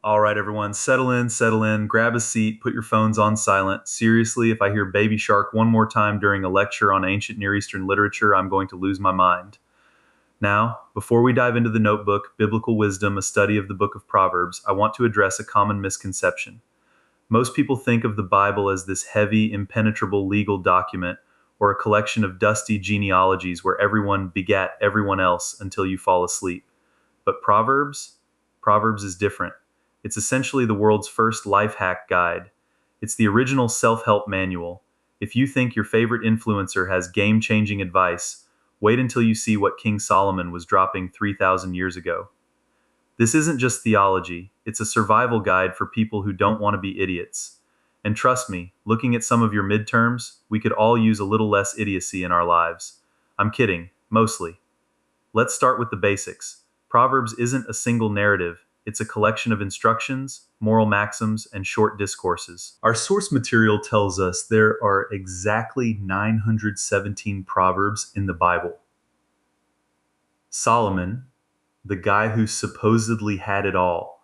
All right, everyone, settle in, grab a seat, put your phones on silent. Seriously, if I hear Baby Shark one more time during a lecture on ancient Near Eastern literature, I'm going to lose my mind. Now, before we dive into the notebook, Biblical Wisdom, a study of the Book of Proverbs, I want to address a common misconception. Most people think of the Bible as this heavy, impenetrable legal document or a collection of dusty genealogies where everyone begat everyone else until you fall asleep. But Proverbs is different. It's essentially the world's first life hack guide. It's the original self help manual. If you think your favorite influencer has game changing advice, wait until you see what King Solomon was dropping 3,000 years ago. This isn't just theology, it's a survival guide for people who don't want to be idiots. And trust me, looking at some of your midterms, we could all use a little less idiocy in our lives. I'm kidding, mostly. Let's start with the basics. Proverbs isn't a single narrative, it's a collection of instructions, moral maxims, and short discourses. Our source material tells us there are exactly 917 Proverbs in the Bible. Solomon, the guy who supposedly had it all,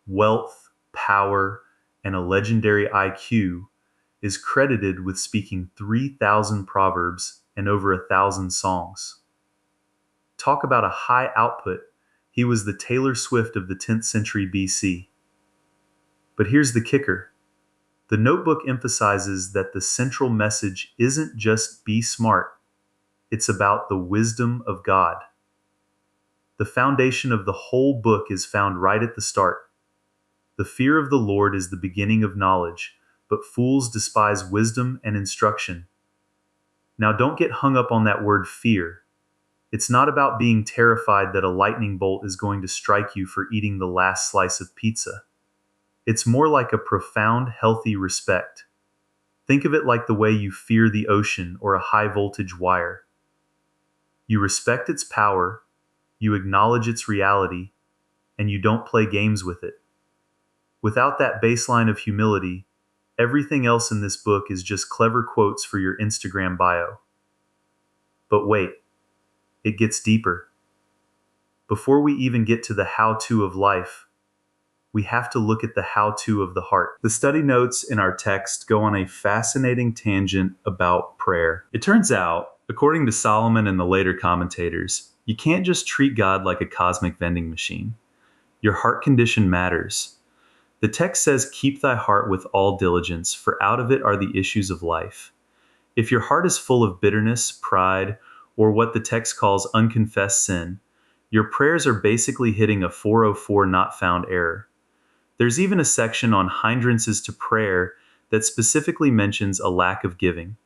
wealth, power, and a legendary IQ, is credited with speaking 3,000 Proverbs and over 1,000 songs. Talk about a high output. He was the Taylor Swift of the 10th century BC. But here's the kicker. The notebook emphasizes that the central message isn't just be smart, it's about the wisdom of God. The foundation of the whole book is found right at the start. The fear of the Lord is the beginning of knowledge, but fools despise wisdom and instruction. Now don't get hung up on that word fear. It's not about being terrified that a lightning bolt is going to strike you for eating the last slice of pizza. It's more like a profound, healthy respect. Think of it like the way you fear the ocean or a high voltage wire. You respect its power, you acknowledge its reality, and you don't play games with it. Without that baseline of humility, everything else in this book is just clever quotes for your Instagram bio. But wait. It gets deeper. Before we even get to the how-to of life, we have to look at the how-to of the heart. The study notes in our text go on a fascinating tangent about prayer. It turns out, according to Solomon and the later commentators, you can't just treat God like a cosmic vending machine. Your heart condition matters. The text says, "Keep thy heart with all diligence, for out of it are the issues of life." If your heart is full of bitterness, pride, or what the text calls unconfessed sin, your prayers are basically hitting a 404 not found error. There's even a section on hindrances to prayer that specifically mentions a lack of giving.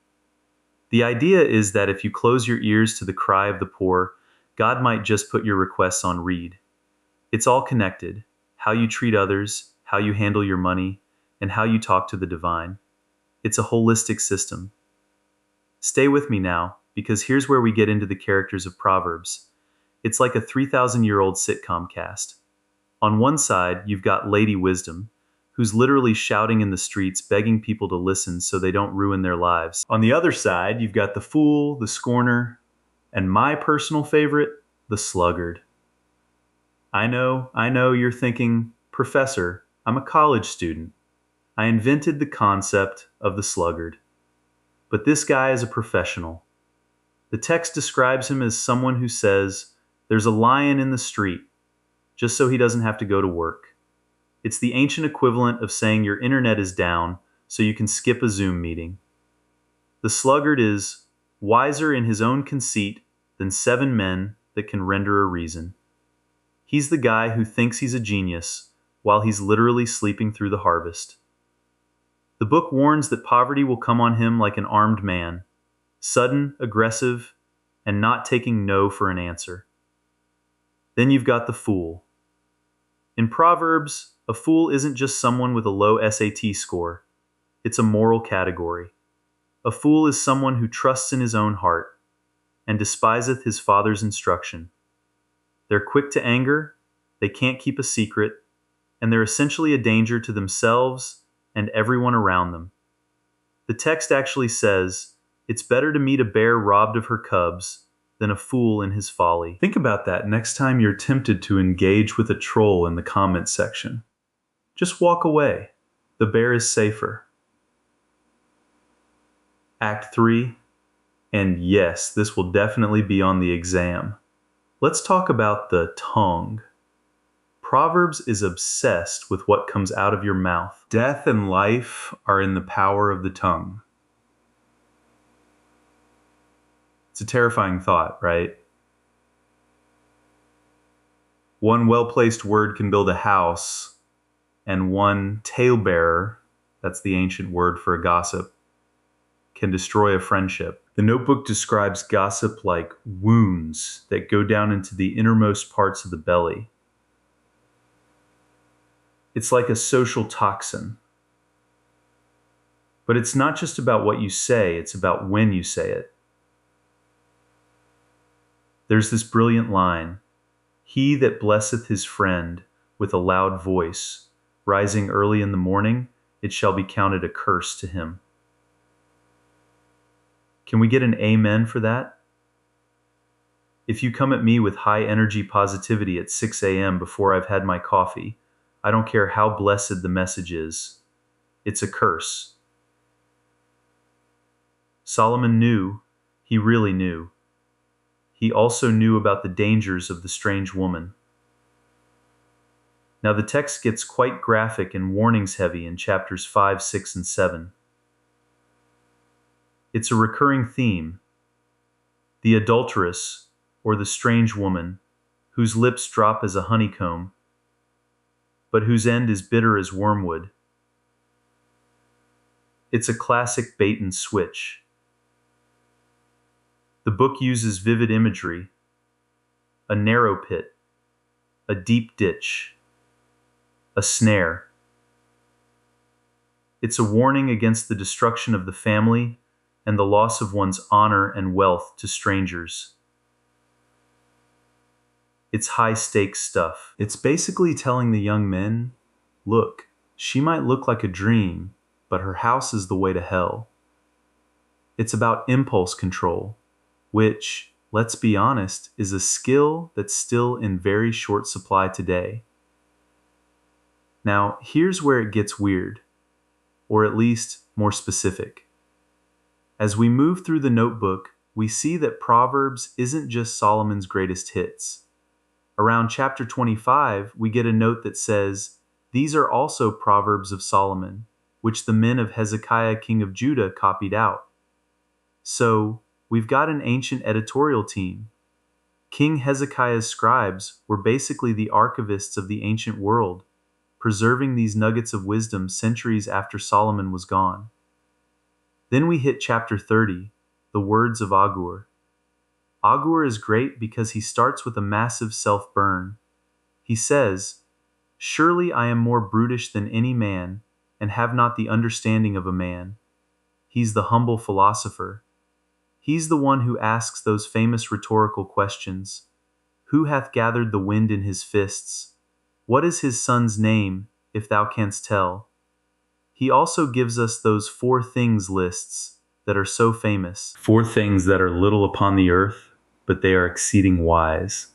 The idea is that if you close your ears to the cry of the poor, God might just put your requests on read. It's all connected: how you treat others, how you handle your money, and how you talk to the divine. It's a holistic system. Stay with me now, because here's where we get into the characters of Proverbs. It's like a 3,000-year-old sitcom cast. On one side, you've got Lady Wisdom, who's literally shouting in the streets, begging people to listen so they don't ruin their lives. On the other side, you've got the fool, the scorner, and my personal favorite, the sluggard. I know you're thinking, "Professor, I'm a college student. I invented the concept of the sluggard." But this guy is a professional. The text describes him as someone who says, "There's a lion in the street," just so he doesn't have to go to work. It's the ancient equivalent of saying your internet is down so you can skip a Zoom meeting. The sluggard is wiser in his own conceit than 7 men that can render a reason. He's the guy who thinks he's a genius while he's literally sleeping through the harvest. The book warns that poverty will come on him like an armed man, sudden, aggressive, and not taking no for an answer. Then you've got the fool. In Proverbs, a fool isn't just someone with a low SAT score. It's a moral category. A fool is someone who trusts in his own heart and despiseth his father's instruction. They're quick to anger, they can't keep a secret, and they're essentially a danger to themselves and everyone around them. The text actually says, "It's better to meet a bear robbed of her cubs than a fool in his folly." Think about that next time you're tempted to engage with a troll in the comments section. Just walk away. The bear is safer. Act 3, and yes, this will definitely be on the exam. Let's talk about the tongue. Proverbs is obsessed with what comes out of your mouth. Death and life are in the power of the tongue. It's a terrifying thought, right? One well-placed word can build a house, and one talebearer, that's the ancient word for a gossip, can destroy a friendship. The notebook describes gossip like wounds that go down into the innermost parts of the belly. It's like a social toxin. But it's not just about what you say, it's about when you say it. There's this brilliant line, "He that blesseth his friend with a loud voice, rising early in the morning, it shall be counted a curse to him." Can we get an amen for that? If you come at me with high energy positivity at 6 a.m. before I've had my coffee, I don't care how blessed the message is. It's a curse. Solomon knew, he really knew. He also knew about the dangers of the strange woman. Now the text gets quite graphic and warnings heavy in chapters 5, 6, and 7. It's a recurring theme. The adulteress, or the strange woman, whose lips drop as a honeycomb, but whose end is bitter as wormwood. It's a classic bait and switch. The book uses vivid imagery: a narrow pit, a deep ditch, a snare. It's a warning against the destruction of the family and the loss of one's honor and wealth to strangers. It's high-stakes stuff. It's basically telling the young men, look, she might look like a dream, but her house is the way to hell. It's about impulse control, which, let's be honest, is a skill that's still in very short supply today. Now, here's where it gets weird, or at least more specific. As we move through the notebook, we see that Proverbs isn't just Solomon's greatest hits. Around chapter 25, we get a note that says, "These are also Proverbs of Solomon, which the men of Hezekiah king of Judah copied out." So, we've got an ancient editorial team. King Hezekiah's scribes were basically the archivists of the ancient world, preserving these nuggets of wisdom centuries after Solomon was gone. Then we hit chapter 30, the words of Agur. Agur is great because he starts with a massive self-burn. He says, "Surely I am more brutish than any man, and have not the understanding of a man." He's the humble philosopher. He's the one who asks those famous rhetorical questions. Who hath gathered the wind in his fists? What is his son's name, if thou canst tell? He also gives us those 4 things lists that are so famous. 4 things that are little upon the earth, but they are exceeding wise.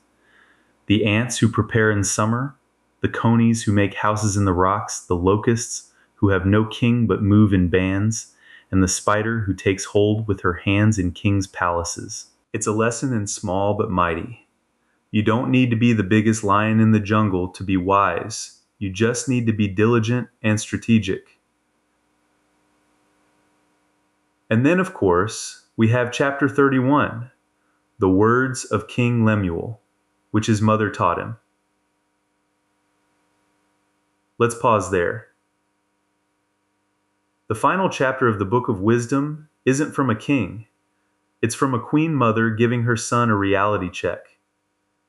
The ants who prepare in summer, the conies who make houses in the rocks, the locusts who have no king but move in bands, and the spider who takes hold with her hands in kings' palaces. It's a lesson in small but mighty. You don't need to be the biggest lion in the jungle to be wise. You just need to be diligent and strategic. And then, of course, we have chapter 31, the words of King Lemuel, which his mother taught him. Let's pause there. The final chapter of the Book of Wisdom isn't from a king. It's from a queen mother giving her son a reality check.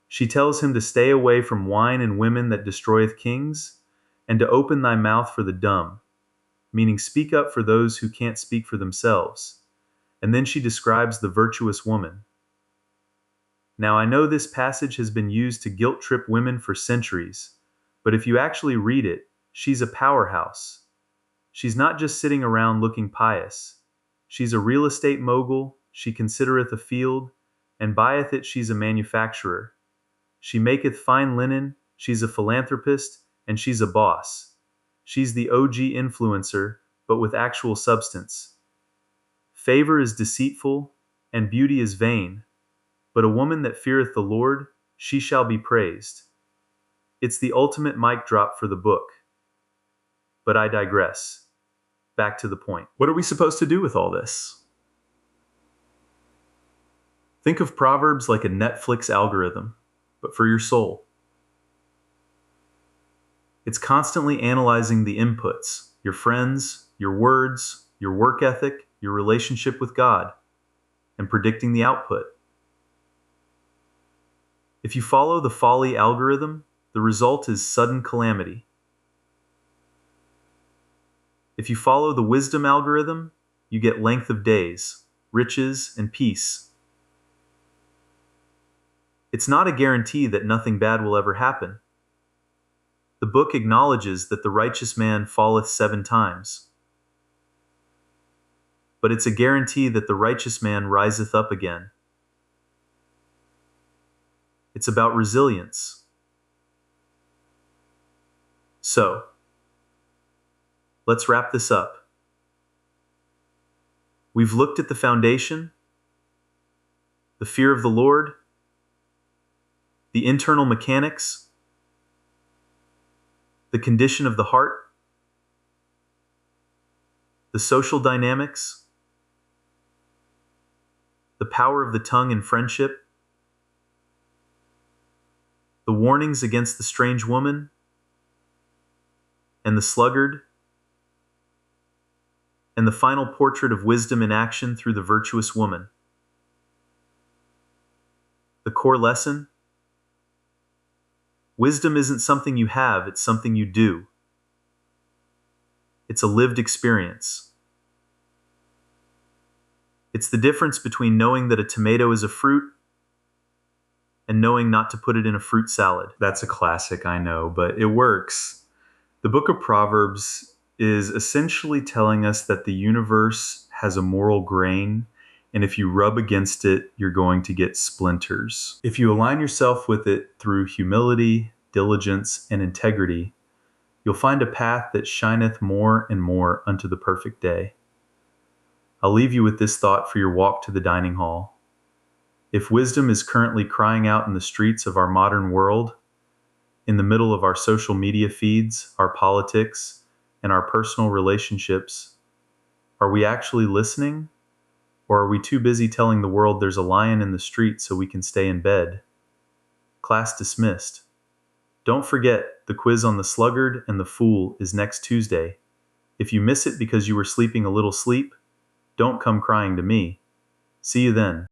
She tells him to stay away from wine and women that destroyeth kings, and to open thy mouth for the dumb, meaning speak up for those who can't speak for themselves. And then she describes the virtuous woman. Now, I know this passage has been used to guilt-trip women for centuries, but if you actually read it, she's a powerhouse. She's not just sitting around looking pious. She's a real estate mogul, she considereth a field, and buyeth it she's a manufacturer. She maketh fine linen, she's a philanthropist, and she's a boss. She's the OG influencer, but with actual substance. Favor is deceitful, and beauty is vain, but a woman that feareth the Lord, she shall be praised. It's the ultimate mic drop for the book. But I digress. Back to the point. What are we supposed to do with all this? Think of Proverbs like a Netflix algorithm, but for your soul. It's constantly analyzing the inputs, your friends, your words, your work ethic, your relationship with God, and predicting the output. If you follow the Folly algorithm, the result is sudden calamity. If you follow the wisdom algorithm, you get length of days, riches, and peace. It's not a guarantee that nothing bad will ever happen. The book acknowledges that the righteous man falleth 7 times. But it's a guarantee that the righteous man riseth up again. It's about resilience. So, let's wrap this up. We've looked at the foundation, the fear of the Lord, the internal mechanics, the condition of the heart, the social dynamics, the power of the tongue in friendship, the warnings against the strange woman and the sluggard, and the final portrait of wisdom in action through the virtuous woman. The core lesson: wisdom isn't something you have, it's something you do. It's a lived experience. It's the difference between knowing that a tomato is a fruit and knowing not to put it in a fruit salad. That's a classic, I know, but it works. The Book of Proverbs is essentially telling us that the universe has a moral grain, and if you rub against it, you're going to get splinters. If you align yourself with it through humility, diligence, and integrity, you'll find a path that shineth more and more unto the perfect day. I'll leave you with this thought for your walk to the dining hall. If wisdom is currently crying out in the streets of our modern world, in the middle of our social media feeds, our politics, and our personal relationships, are we actually listening? Or are we too busy telling the world there's a lion in the street so we can stay in bed? Class dismissed. Don't forget, the quiz on the sluggard and the fool is next Tuesday. If you miss it because you were sleeping a little sleep, don't come crying to me. See you then.